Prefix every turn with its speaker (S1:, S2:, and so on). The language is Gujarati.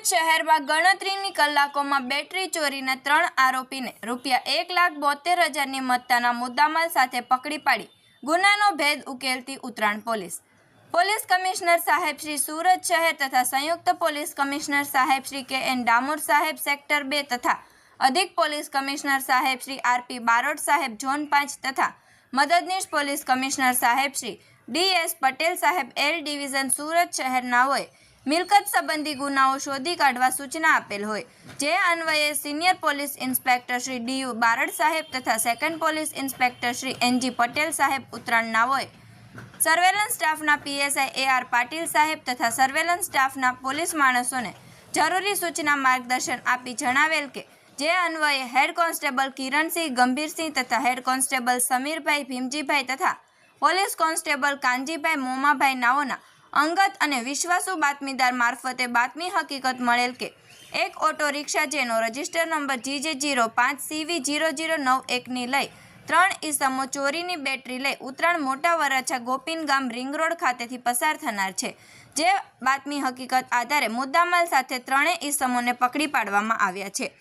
S1: સુરત શહેરમાં ગણતરીની કલાકોમાં બેટરી ચોરીના 3 આરોપીને ₹1,72,000ની મત્તાના મુદ્દામાલ સાથે પકડી પાડી ગુનાનો ભેદ ઉકેલતી ઉત્તરાયણ પોલીસ કમિશનર સાહેબ શ્રી સુરત શહેર તથા સંયુક્ત પોલીસ કમિશનર સાહેબ શ્રી કે.એન. ડામોર સાહેબ સેક્ટર 2 તથા અધિક પોલીસ કમિશનર સાહેબ શ્રી આર.પી. બારોટ સાહેબ ઝોન 5 તથા મદદનીશ પોલીસ કમિશનર સાહેબ શ્રી ડી.એસ. પટેલ સાહેબ એલ ડિવિઝન સુરત શહેરનાઓએ મિલકત સંબંધી ગુનાઓ શોધી કાઢવા સૂચના આપેલ હોય, જે અન્વયે senior police inspector Shri D U. Barad સાહેબ તથા second police inspector Shri N G. Patel સાહેબ ઉત્તરાયણનાઓએ સર્વેલન્સ સ્ટાફના પીએસઆઈ એ.આર. પાટીલ સાહેબ તથા સર્વેલન્સ સ્ટાફના પોલીસ માણસોને જરૂરી સૂચના માર્ગદર્શન આપી જણાવેલ કે જે અન્વયે હેડ કોન્સ્ટેબલ કિરણસિંહ ગંભીરસિંહ તથા હેડ કોન્સ્ટેબલ સમીરભાઈ ભીમજીભાઈ તથા પોલીસ કોન્સ્ટેબલ કાનજીભાઈ મોમાભાઈ નાઓના અંગત અને વિશ્વાસુ બાતમીદાર મારફતે બાતમી હકીકત મળેલ કે એક ઓટો રિક્ષા જેનો રજિસ્ટર નંબર GJ05CV0091ની લઈ 3 ઈસમો ચોરીની બેટરી લઈ ઉત્તરાયણ મોટા વરાછા ગોપીન ગામ રિંગ રોડ ખાતેથી પસાર થનાર છે, જે બાતમી હકીકત આધારે મુદ્દામાલ સાથે 3 ઈસમોને પકડી પાડવામાં આવ્યા છે।